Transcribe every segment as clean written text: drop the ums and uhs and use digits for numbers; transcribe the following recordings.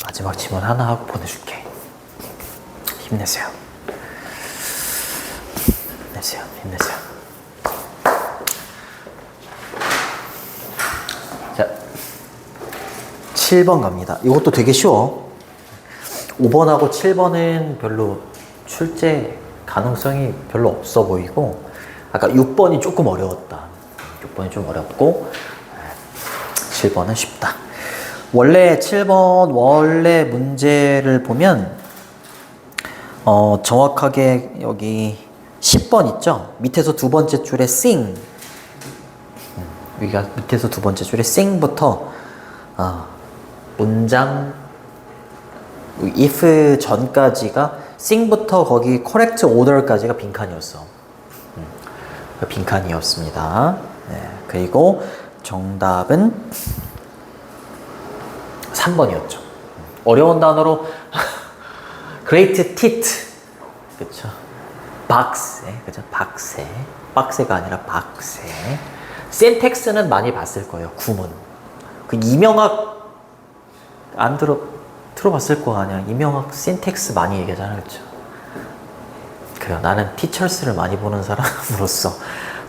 마지막 질문 하나 하고 보내줄게. 힘내세요. 힘내세요. 힘내세요. 자, 7번 갑니다. 이것도 되게 쉬워. 5번하고 7번은 별로 출제 가능성이 별로 없어 보이고, 아까 6번이 조금 어려웠다. 6번이 좀 어렵고 7번은 쉽다. 원래 7번 원래 문제를 보면 정확하게 여기 10번 있죠? 밑에서 두 번째 줄에 sing, 여기가 밑에서 두 번째 줄에 sing부터 문장 if 전까지가 sing부터 거기 correct order까지가 빈칸이었어. 빈칸이었습니다. 네, 그리고 정답은 3번이었죠. 어려운 단어로 great tit, 그쵸? 박세, 그죠? 박세. 박세가 아니라 박세. syntax는 많이 봤을 거예요. 구문. 그 이명학 안 들어봤을 거 아니야. 이명학 syntax 많이 얘기하잖아요, 그렇죠? 그래요. 나는 티처스를 많이 보는 사람으로서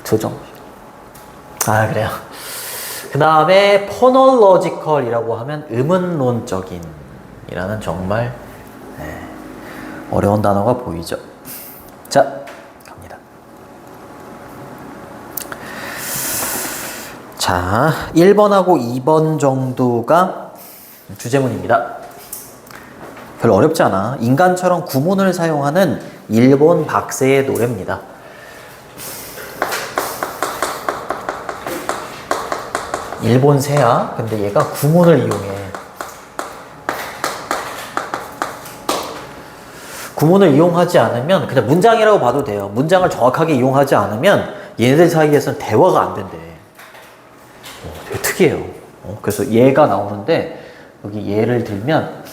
조정. 그래요. 그 다음에 phonological이라고 하면 음운론적인 이라는 정말 어려운 단어가 보이죠. 자, 갑니다. 자, 1번하고 2번 정도가 주제문입니다. 별로 어렵지 않아. 인간처럼 구문을 사용하는 일본 박세의 노래입니다. 일본 새야. 근데 얘가 구문을 이용해. 구문을 이용하지 않으면 그냥 문장이라고 봐도 돼요. 문장을 정확하게 이용하지 않으면 얘네들 사이에서는 대화가 안 된대. 되게 특이해요. 그래서 얘가 나오는데 여기 예를 들면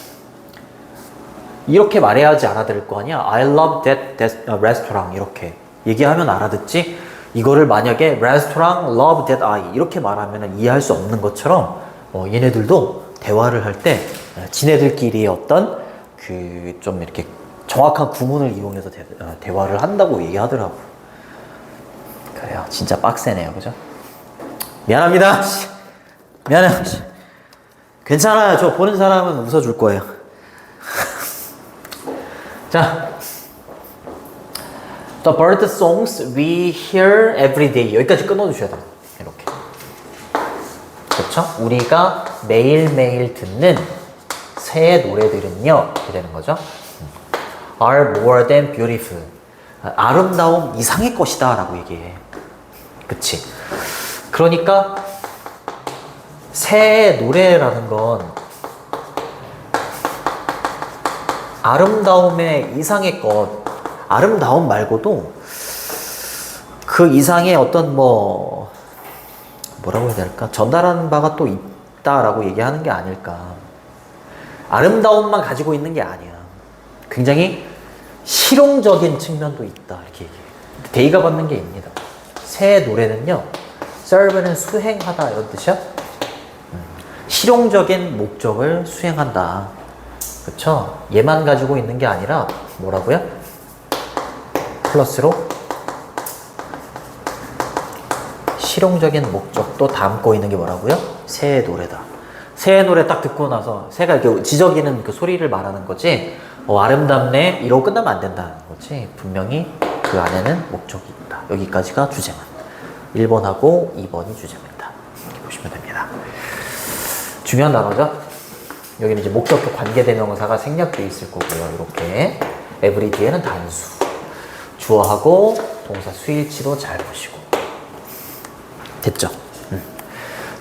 이렇게 말해야지 알아들을 거 아니야. I love that restaurant 이렇게 얘기하면 알아듣지. 이거를 만약에 restaurant love that I 이렇게 말하면 이해할 수 없는 것처럼 얘네들도 대화를 할 때 지네들끼리의 어떤 그 좀 이렇게 정확한 구문을 이용해서 대화를 한다고 얘기하더라고. 그래요. 진짜 빡세네요. 그죠? 미안합니다. 미안해요. 괜찮아요. 저 보는 사람은 웃어줄 거예요. 자, The bird songs we hear every day. 여기까지 끊어주셔야 돼요. 이렇게. 그렇죠? 우리가 매일매일 듣는 새의 노래들은요. 이렇게 되는 거죠. Are more than beautiful. 아름다움 이상의 것이다 라고 얘기해. 그치? 그러니까 새의 노래라는 건 아름다움의 이상의 것, 아름다움 말고도 그 이상의 어떤 뭐라고 해야 될까? 전달하는 바가 또 있다라고 얘기하는 게 아닐까. 아름다움만 가지고 있는 게 아니야. 굉장히 실용적인 측면도 있다. 이렇게 얘기해. 대의가 받는 게 있습니다. 새의 노래는요, serve는 수행하다 이런 뜻이야. 실용적인 목적을 수행한다. 그쵸? 얘만 가지고 있는 게 아니라 뭐라고요? 플러스로 실용적인 목적도 담고 있는 게 뭐라고요? 새의 노래다. 새의 노래 딱 듣고 나서 새가 이렇게 지저귀는 그 소리를 말하는 거지, 아름답네 이러고 끝나면 안 된다는 거지. 분명히 그 안에는 목적이 있다. 여기까지가 주제문. 1번하고 2번이 주제문이다. 이렇게 보시면 됩니다. 중요한 단어죠? 여기는 이제 목적과 관계대명사가 생략되어 있을 거고요. 이렇게 every 뒤에는 단수, 주어하고 동사 수일치도 잘 보시고. 됐죠?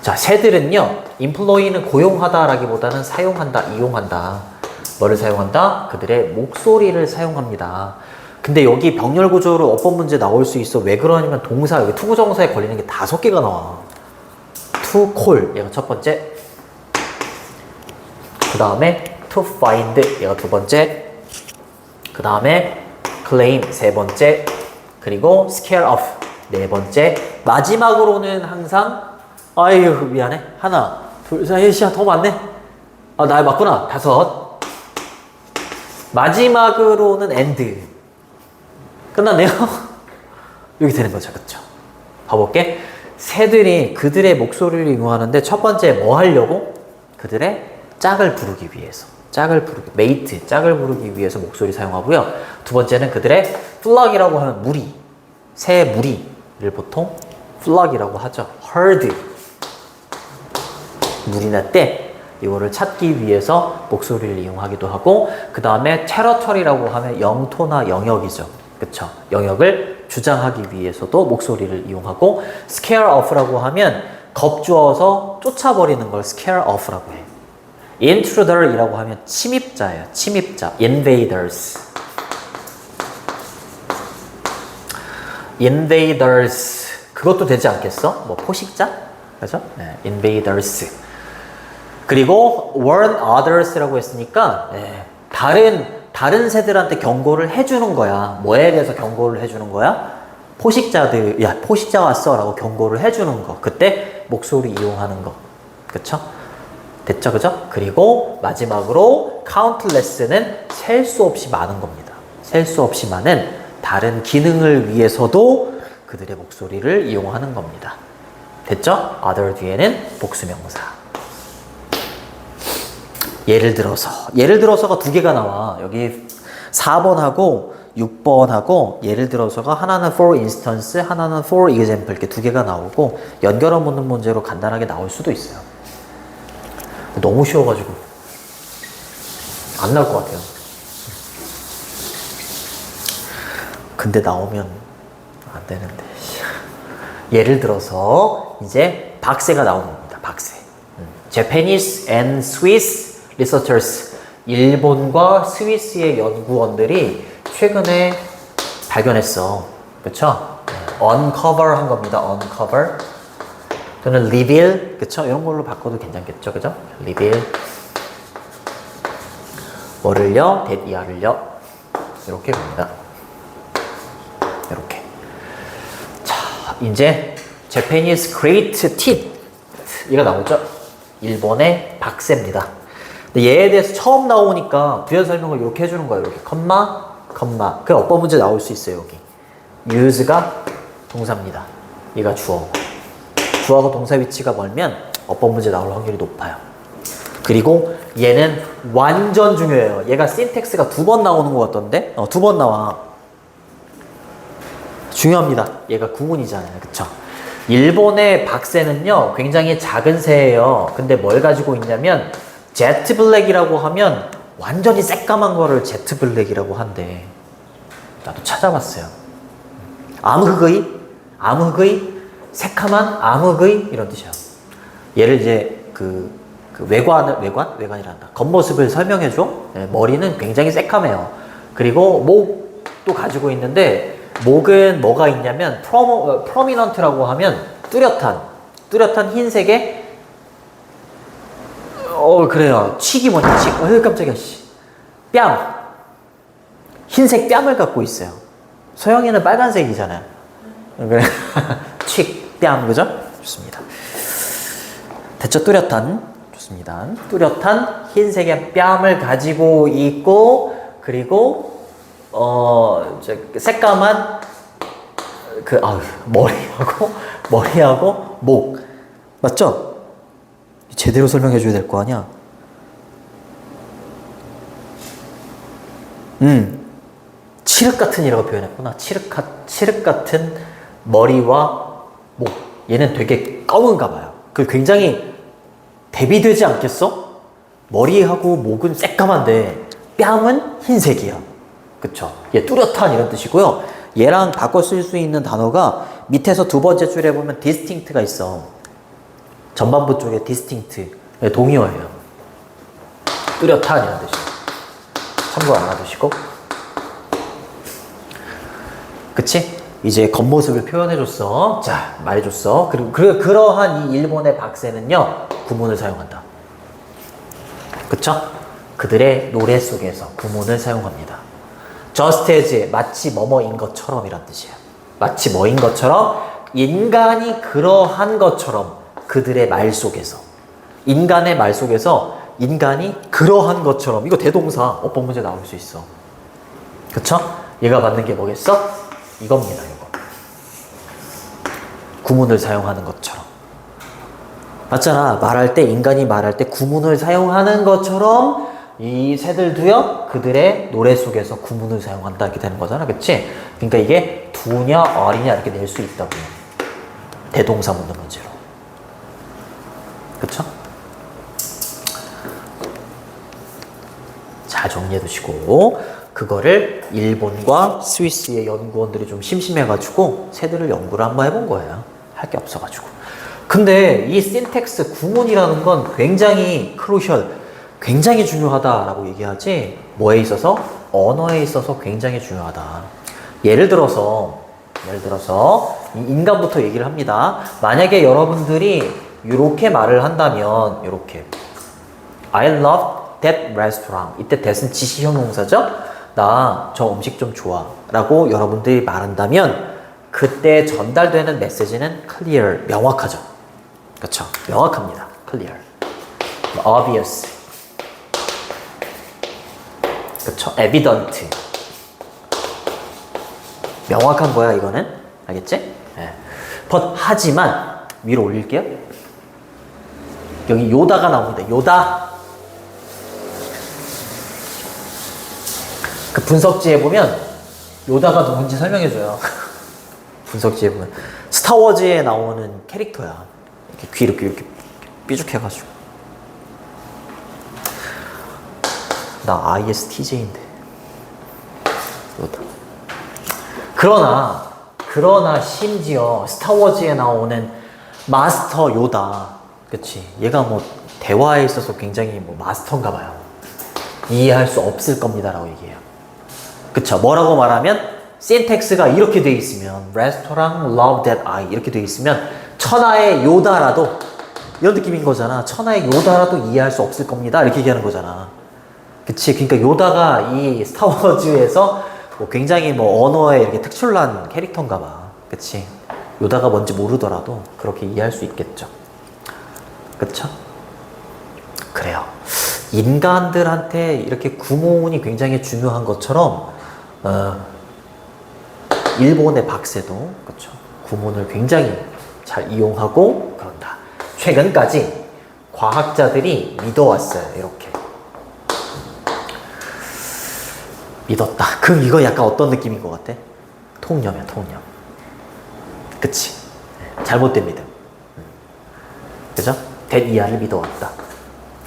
자, 새들은요, employ는 고용하다라기보다는 사용한다, 이용한다. 뭐를 사용한다? 그들의 목소리를 사용합니다. 근데 여기 병렬 구조로 어법 문제 나올 수 있어. 왜 그러냐면 동사, 여기 투구정사에 걸리는 게 5개가 나와. to call, 얘가 첫 번째. 그 다음에 to find, 얘가 두 번째. 그 다음에 claim, 세 번째. 그리고 scare off, 네 번째. 마지막으로는 항상 아유 미안해. 하나, 둘, 셋, 넷이야. 더 많네. 아, 나 맞구나. 5. 마지막으로는 and. 끝났네요. 여기 되는 거죠. 그쵸? 봐볼게. 새들이 그들의 목소리를 이용하는데 첫 번째 뭐 하려고? 그들의 짝을 부르기 위해서. 메이트, 짝을 부르기 위해서 목소리 사용하고요. 두 번째는 그들의 flock이라고 하면 무리, 새 무리를 보통 flock이라고 하죠. herd, 무리나 떼, 이거를 찾기 위해서 목소리를 이용하기도 하고, 그 다음에 territory라고 하면 영토나 영역이죠. 그쵸? 영역을 주장하기 위해서도 목소리를 이용하고, scare off라고 하면 겁주어서 쫓아버리는 걸 scare off라고 해. intruder이라고 하면 침입자예요. 침입자. invaders. 그것도 되지 않겠어? 뭐 포식자? 그죠? 네, invaders. 그리고 warn others라고 했으니까 네, 다른 새들한테 경고를 해주는 거야. 뭐에 대해서 경고를 해주는 거야? 포식자들, 야, 포식자 왔어 라고 경고를 해주는 거. 그때 목소리 이용하는 거. 그쵸? 됐죠? 그죠? 그리고 마지막으로 countless는 셀 수 없이 많은 겁니다. 셀 수 없이 많은 다른 기능을 위해서도 그들의 목소리를 이용하는 겁니다. 됐죠? other 뒤에는 복수명사. 예를 들어서가 2개가 나와. 여기 4번하고 6번하고 예를 들어서가 하나는 for instance, 하나는 for example 이렇게 2개가 나오고 연결어 묻는 문제로 간단하게 나올 수도 있어요. 너무 쉬워가지고 안 나올 것 같아요. 근데 나오면 안 되는데. 예를 들어서 이제 박세가 나오는 겁니다. 박세. Japanese and Swiss researchers, 일본과 스위스의 연구원들이 최근에 발견했어. 그쵸? uncover 한 겁니다. uncover. 저는 reveal, 그쵸? 이런 걸로 바꿔도 괜찮겠죠? 그죠? reveal. 뭐를요? 대디아를요? 이렇게 봅니다. 이렇게. 자, 이제 Japanese great teeth. 이가 나오죠? 일본의 박세입니다. 근데 얘에 대해서 처음 나오니까 부연 설명을 이렇게 해주는 거예요. 이렇게 컴마. 그 어법 문제 나올 수 있어요. 여기 use가 동사입니다. 얘가 주어고 주어하고 동사 위치가 멀면 어법 문제 나올 확률이 높아요. 그리고 얘는 완전 중요해요. 얘가 신텍스가 2번 나오는 것 같던데 2번 나와. 중요합니다. 얘가 구문이잖아요. 그쵸? 일본의 박새는요 굉장히 작은 새예요. 근데 뭘 가지고 있냐면 제트 블랙이라고 하면 완전히 새까만 거를 제트 블랙이라고 한대. 나도 찾아봤어요. 암흑의 새카만 암흑의 이런 뜻이야. 얘를 이제 외관이란다. 겉모습을 설명해줘. 네, 머리는 굉장히 새카매요. 그리고 목도 가지고 있는데 목은 뭐가 있냐면 prominent라고 하면 뚜렷한 흰색의 그래요. 칙이 뭐냐, 칙. 깜짝이야, 씨. 뺨. 흰색 뺨을 갖고 있어요. 소영이는 빨간색이잖아요. 그래. 칙, 뺨, 그죠? 좋습니다. 됐죠? 뚜렷한. 좋습니다. 뚜렷한 흰색의 뺨을 가지고 있고, 그리고, 새까만, 머리하고, 목. 맞죠? 제대로 설명해 줘야 될 거 아니야? 칠흑 같은 이라고 표현했구나. 칠흑 같은 머리와 목. 얘는 되게 검은가 봐요. 그 굉장히 대비되지 않겠어? 머리하고 목은 새까만데 뺨은 흰색이야. 그쵸? 얘 뚜렷한 이런 뜻이고요. 얘랑 바꿔 쓸 수 있는 단어가 밑에서 2번째 줄에 보면 distinct가 있어. 전반부 쪽에 distinct, 동의어예요. 뚜렷한 이런 뜻이에요. 참고 안 놔두시고. 그치? 이제 겉모습을 표현해줬어. 자, 말해줬어. 그리고 그러한 이 일본의 박새는요, 구문을 사용한다. 그쵸? 그들의 노래 속에서 구문을 사용합니다. just as, 마치 뭐뭐인 것처럼 이란 뜻이에요. 마치 뭐인 것처럼, 인간이 그러한 것처럼 그들의 말 속에서, 인간의 말 속에서 인간이 그러한 것처럼. 이거 대동사 어법 문제 나올 수 있어. 그쵸? 얘가 받는 게 뭐겠어? 이겁니다. 이거. 구문을 사용하는 것처럼. 맞잖아. 말할 때, 인간이 말할 때 구문을 사용하는 것처럼 이 새들도요, 그들의 노래 속에서 구문을 사용한다. 이렇게 되는 거잖아. 그치? 그러니까 이게 두냐, 어리냐 이렇게 낼 수 있다고. 대동사 묻는 문제로. 그쵸? 잘 정리해 두시고, 그거를 일본과 스위스의 연구원들이 좀 심심해가지고 새들을 연구를 한번 해본 거예요. 할 게 없어가지고. 근데 이 신텍스 구문이라는 건 굉장히 크루셜, 굉장히 중요하다라고 얘기하지, 뭐에 있어서? 언어에 있어서 굉장히 중요하다. 예를 들어서 이 인간부터 얘기를 합니다. 만약에 여러분들이 이렇게 말을 한다면, 이렇게 I love that restaurant. 이때 that은 지시형 동사죠. 나 저 음식 좀 좋아 라고 여러분들이 말한다면 그때 전달되는 메시지는 clear, 명확하죠. 그렇죠? 명확합니다. clear, obvious, 그렇죠? evident. 명확한 거야 이거는. 알겠지? 네. but 하지만 위로 올릴게요. 여기 요다가 나옵니다. 요다. 그 분석지에 보면 요다가 누군지 설명해줘요. 분석지에 보면 스타워즈에 나오는 캐릭터야. 이렇게 귀 이렇게 삐죽해가지고. 나 ISTJ인데 요다. 그러나 심지어 스타워즈에 나오는 마스터 요다, 그치? 얘가 뭐 대화에 있어서 굉장히 뭐 마스터인가 봐요. 이해할 수 없을 겁니다라고 얘기해요. 그쵸? 뭐라고 말하면 신텍스가 이렇게 돼 있으면 restaurant love that I 이렇게 돼 있으면 천하의 요다라도, 이런 느낌인 거잖아. 천하의 요다라도 이해할 수 없을 겁니다 이렇게 얘기하는 거잖아. 그치? 그러니까 요다가 이 스타워즈에서 뭐 굉장히 뭐 언어에 이렇게 특출난 캐릭터인가 봐. 그치? 요다가 뭔지 모르더라도 그렇게 이해할 수 있겠죠. 그쵸? 그래요. 인간들한테 이렇게 구문이 굉장히 중요한 것처럼 일본의 박새도 그쵸? 구문을 굉장히 잘 이용하고 그런다. 최근까지 과학자들이 믿어왔어요. 이렇게 믿었다. 그럼 이거 약간 어떤 느낌인 것 같아? 통념이야, 통념. 그치? 잘못된 믿음. 그죠? 대이하를 믿어왔다.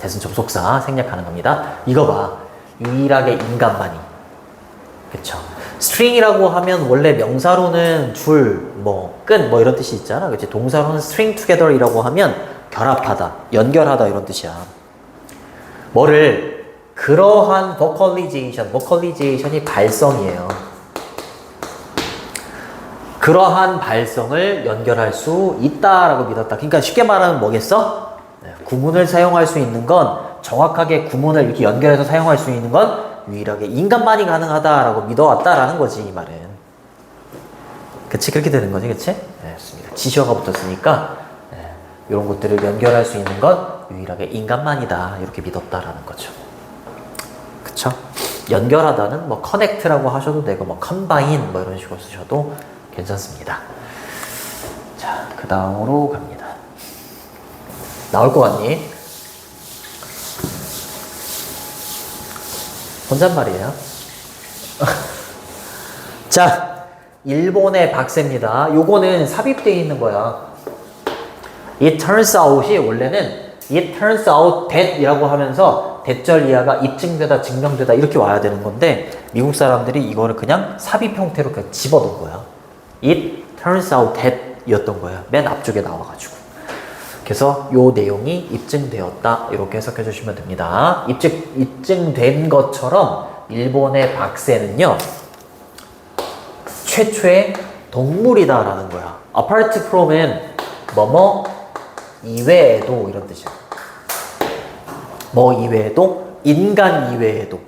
대승 접속사 생략하는 겁니다. 이거 봐. 유일하게 인간만이. 그쵸? string이라고 하면 원래 명사로는 줄, 뭐, 끈, 뭐 이런 뜻이 있잖아. 그치? 동사로는 string together이라고 하면 결합하다, 연결하다 이런 뜻이야. 뭐를 그러한 vocalization이 발성이에요. 그러한 발성을 연결할 수 있다라고 믿었다. 그러니까 쉽게 말하면 뭐겠어? 구문을 사용할 수 있는 건, 정확하게 구문을 이렇게 연결해서 사용할 수 있는 건 유일하게 인간만이 가능하다라고 믿어왔다라는 거지, 이 말은. 그치? 그렇게 되는 거지, 그치? 네, 좋습니다. 지시어가 붙었으니까 이런 것들을 연결할 수 있는 건 유일하게 인간만이다, 이렇게 믿었다라는 거죠. 그쵸? 연결하다는 뭐 connect라고 하셔도 되고 뭐 combine 뭐 이런 식으로 쓰셔도 괜찮습니다. 자, 그 다음으로 갑니다. 나올 것 같니? 혼잣말이에요. 자, 일본의 박새입니다. 요거는 삽입되어 있는 거야. It turns out이 원래는 It turns out that 이라고 하면서 대절 이하가 입증되다, 증명되다 이렇게 와야 되는 건데 미국 사람들이 이거를 그냥 삽입 형태로 그냥 집어넣은 거야. It turns out that 이었던 거야. 맨 앞쪽에 나와가지고. 그래서 요 내용이 입증되었다 이렇게 해석해 주시면 됩니다. 입증된 것처럼 일본의 박새는요 최초의 동물이다라는 거야. apart from은 뭐뭐 이외에도 이런 뜻이야. 뭐 이외에도, 인간 이외에도.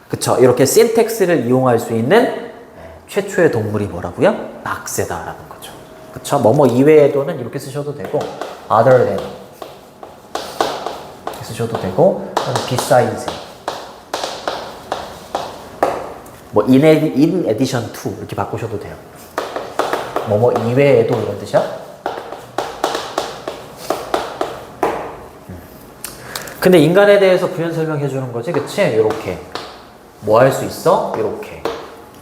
그쵸? 이렇게 신텍스를 이용할 수 있는 최초의 동물이 뭐라고요? 박새다라는 거죠. 그쵸? 뭐뭐 이외에도는 이렇게 쓰셔도 되고 other than 이렇게 바꾸셔도 되고 besides 뭐 in addition to 이렇게 바꾸셔도 돼요. 뭐뭐 이외에도 이런 뜻이야. 근데 인간에 대해서 부연 설명해 주는 거지, 그치? 요렇게 뭐 할 수 있어? 요렇게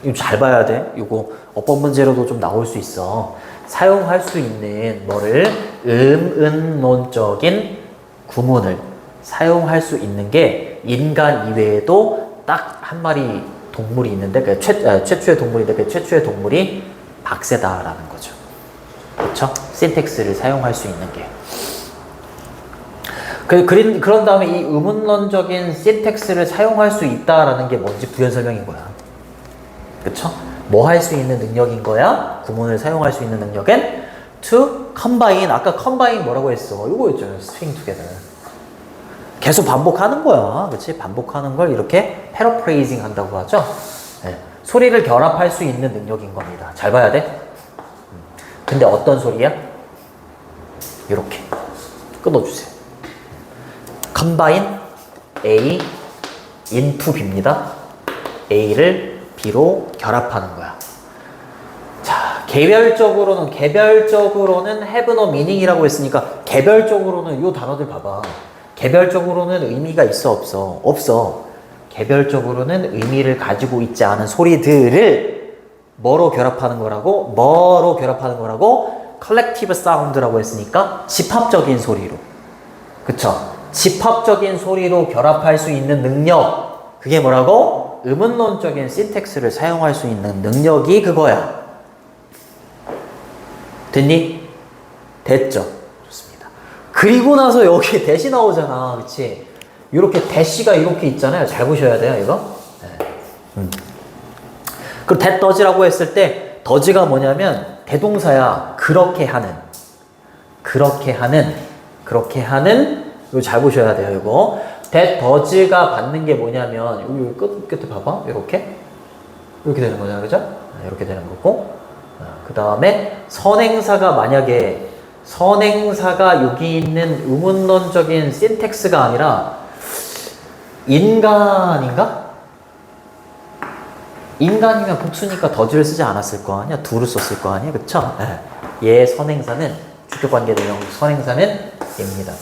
이거 잘 봐야 돼. 이거 어법 문제로도 좀 나올 수 있어. 사용할 수 있는 뭐를 은론적인 구문을 사용할 수 있는 게 인간 이외에도 딱 한 마리 동물이 있는데 그 최초의 동물인데 그 최초의 동물이 박새다라는 거죠. 그렇죠? 신텍스를 사용할 수 있는 게. 그런 다음에 이 의문론적인 신텍스를 사용할 수 있다라는 게 뭔지 부연 설명인 거야. 그쵸? 뭐 할 수 있는 능력인 거야? 구문을 사용할 수 있는 능력은 to combine. 아까 combine 뭐라고 했어? 이거였잖아요. string together. 계속 반복하는 거야. 그치? 반복하는 걸 이렇게 paraphrasing 한다고 하죠. 네. 소리를 결합할 수 있는 능력인 겁니다. 잘 봐야 돼. 근데 어떤 소리야? 이렇게 끊어주세요. combine A into B입니다. A를 B로 결합하는 거야. 자, 개별적으로는 have no meaning이라고 했으니까 개별적으로는 이 단어들 봐봐. 개별적으로는 의미가 있어 없어? 없어. 개별적으로는 의미를 가지고 있지 않은 소리들을 뭐로 결합하는 거라고? 뭐로 결합하는 거라고? collective sound라고 했으니까 집합적인 소리로. 그쵸? 집합적인 소리로 결합할 수 있는 능력. 그게 뭐라고? 의문론적인 신텍스를 사용할 수 있는 능력이 그거야. 됐니? 됐죠? 좋습니다. 그리고 나서 여기 대시 나오잖아. 그치? 이렇게 대시가 이렇게 있잖아요. 잘 보셔야 돼요, 이거. 네. 그리고 that does라고 했을 때 does가 뭐냐면 대동사야. 그렇게 하는. 이거 잘 보셔야 돼요, 이거. that does가 받는 게 뭐냐면, 여기 끝에 봐봐. 이렇게 되는 거잖아, 그죠? 이렇게 되는 거고. 그 다음에 선행사가 만약에, 선행사가 여기 있는 의문론적인 신텍스가 아니라, 인간인가? 인간이면 복수니까 does를 쓰지 않았을 거 아니야? do를 썼을 거 아니야? 그쵸? 얘 선행사는, 주격관계대명 선행사는 얘입니다.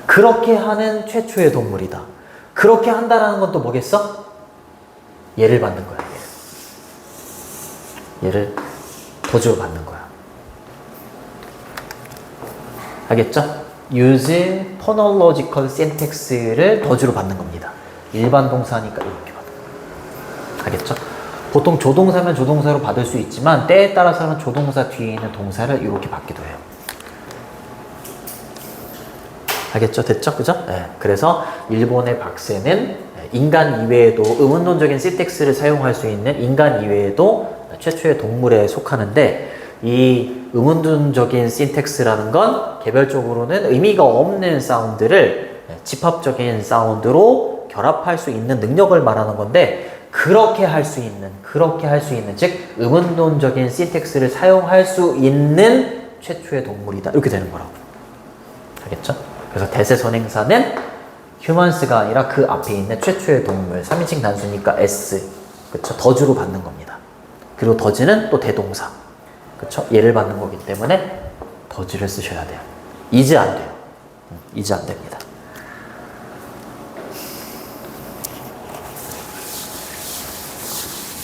그렇게 하는 최초의 동물이다. 그렇게 한다라는 건 또 뭐겠어? 얘를 받는 거야. 얘를 도주로 받는 거야. 알겠죠? use phonological syntax를 도주로 받는 겁니다. 일반 동사니까 이렇게 받는 거야. 알겠죠? 보통 조동사면 조동사로 받을 수 있지만 때에 따라서는 조동사 뒤에 있는 동사를 이렇게 받기도 해요. 알겠죠? 됐죠? 그죠? 네. 그래서 일본의 박새는 인간 이외에도 의문론적인 신텍스를 사용할 수 있는 인간 이외에도 최초의 동물에 속하는데 이 의문론적인 신텍스라는 건 개별적으로는 의미가 없는 사운드를 집합적인 사운드로 결합할 수 있는 능력을 말하는 건데 그렇게 할 수 있는 즉 의문론적인 신텍스를 사용할 수 있는 최초의 동물이다. 이렇게 되는 거라고. 알겠죠? 그래서 대세 선행사는 휴먼스가 아니라 그 앞에 있는 최초의 동물 3인칭 단수니까 S 그쵸? 더즈로 받는 겁니다. 그리고 더즈는 또 대동사 그쵸? 얘를 받는 거기 때문에 더즈를 쓰셔야 돼요. 이즈 안 돼요. 이즈 안 됩니다.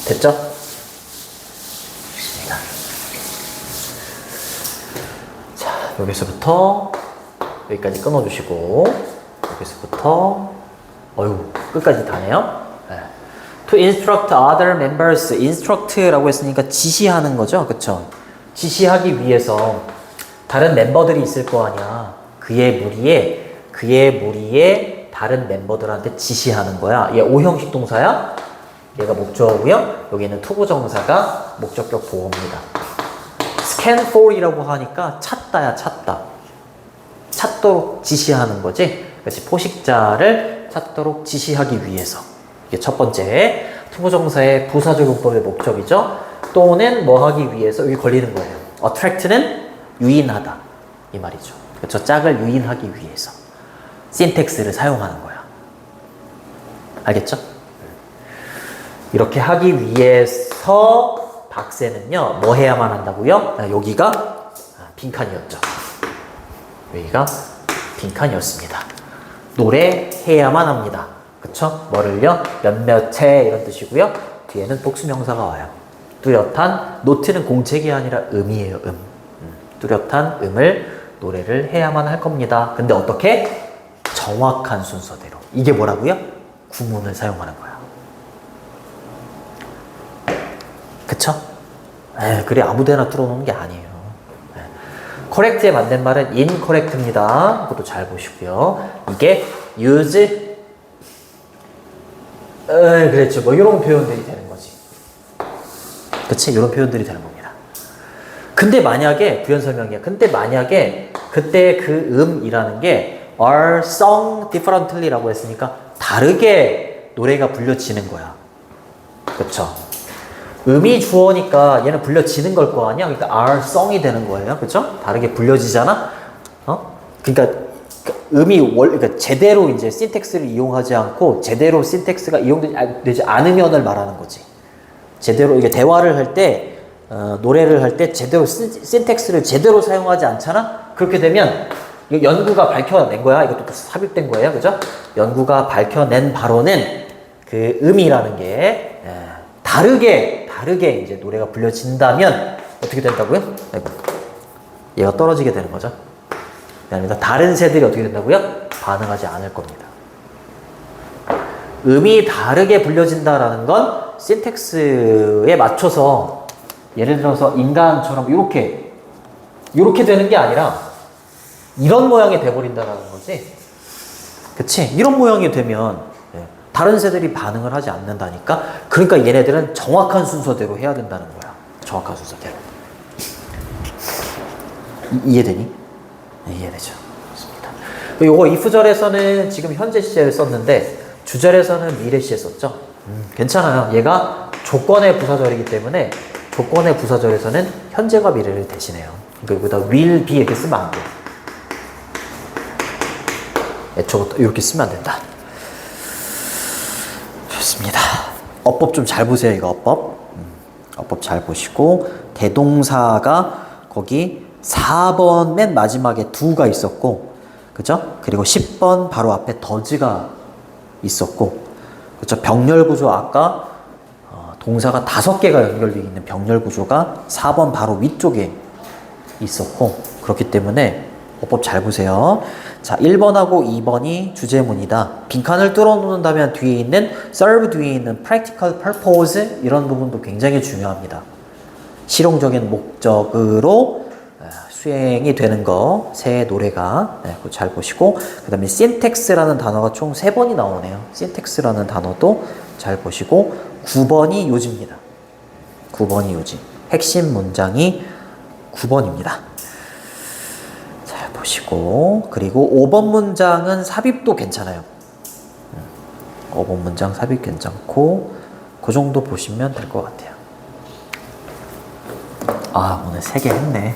됐죠? 좋습니다. 자, 여기서부터 여기까지 끊어주시고 여기서부터 끝까지 다네요. 네. To instruct other members, instruct라고 했으니까 지시하는 거죠, 그쵸? 지시하기 위해서 다른 멤버들이 있을 거 아니야. 그의 무리에 다른 멤버들한테 지시하는 거야. 얘 O형식 동사야. 얘가 목적어고요. 여기는 투부정사가 목적격 보호입니다. scan for이라고 하니까 찾다야, 찾다. 찾도록 지시하는 거지. 그렇지. 포식자를 찾도록 지시하기 위해서. 이게 첫 번째. 투부정사의 부사적용법의 목적이죠. 또는 뭐 하기 위해서 여기 걸리는 거예요. attract는 유인하다. 이 말이죠. 그쵸? 짝을 유인하기 위해서 신텍스를 사용하는 거야. 알겠죠? 이렇게 하기 위해서 박세는요 뭐 해야만 한다고요? 여기가 빈칸이었죠. 여기가 빈칸이었습니다. 노래해야만 합니다. 그쵸? 뭐를요? 몇몇해 이런 뜻이고요. 뒤에는 복수명사가 와요. 뚜렷한, 노트는 공책이 아니라 음이에요. 뚜렷한 음을 노래를 해야만 할 겁니다. 근데 어떻게? 정확한 순서대로. 이게 뭐라고요? 구문을 사용하는 거야. 그쵸? 그래 아무데나 뚫어놓는 게 아니에요. correct에 맞는 말은 incorrect입니다. 그것도 잘 보시고요. 이게 use, 그렇죠. 뭐 이런 표현들이 되는 거지. 그치? 이런 표현들이 되는 겁니다. 근데 만약에 부연 설명이야. 근데 만약에 그때 그 음이라는 게 are sung differently라고 했으니까 다르게 노래가 불려지는 거야. 그쵸? 음이 주어니까 얘는 불려지는 걸 거 아니야? 그러니까 are sung이 되는 거예요. 그쵸? 다르게 불려지잖아? 그러니까 음이 그러니까 제대로 이제 신텍스를 이용하지 않고 제대로 신텍스가 이용되지 않으면을 말하는 거지. 제대로 이게 대화를 할 때 노래를 할 때 제대로 신텍스를 제대로 사용하지 않잖아? 그렇게 되면 이거 연구가 밝혀낸 거야. 이것도 삽입된 거예요. 그죠? 연구가 밝혀낸 바로는 그 음이라는 게 다르게 이제 노래가 불려진다면 어떻게 된다고요? 아이고, 얘가 떨어지게 되는 거죠. 아닙니다. 다른 새들이 어떻게 된다고요? 반응하지 않을 겁니다. 음이 다르게 불려진다라는 건 신텍스에 맞춰서 예를 들어서 인간처럼 이렇게 되는 게 아니라 이런 모양이 돼버린다라는 거지. 그치? 이런 모양이 되면 다른 새들이 반응을 하지 않는다니까. 그러니까 얘네들은 정확한 순서대로 해야 된다는 거야. 정확한 순서대로. 이해되니? 네, 이해되죠. 좋습니다. 요거 if절에서는 지금 현재 시제를 썼는데 주절에서는 미래 시제 썼죠. 괜찮아요. 얘가 조건의 부사절이기 때문에 조건의 부사절에서는 현재과 미래를 대신해요. 그러니까 여기다 will be 이렇게 쓰면 안 돼. 애초부터 이렇게 쓰면 안 된다. 좋습니다. 어법 좀 잘 보세요. 이거 어법. 어법 잘 보시고 대동사가 거기 4번 맨 마지막에 do가 있었고 그죠? 그리고 10번 바로 앞에 does가 있었고 그죠? 병렬 구조 아까 동사가 5개가 연결되어 있는 병렬 구조가 4번 바로 위쪽에 있었고 그렇기 때문에 어법 잘 보세요. 자, 1번하고 2번이 주제문이다. 빈칸을 뚫어놓는다면 뒤에 있는 serve 뒤에 있는 practical purpose 이런 부분도 굉장히 중요합니다. 실용적인 목적으로 수행이 되는 거, 새 노래가 그거 잘 보시고 그 다음에 syntax라는 단어가 총 3번이 나오네요. syntax라는 단어도 잘 보시고 9번이 요지입니다. 9번이 요지. 핵심 문장이 9번입니다. 잘 보시고 그리고 5번 문장은 삽입도 괜찮아요. 5번 문장 삽입 괜찮고 그 정도 보시면 될 것 같아요. 아 오늘 3개 했네.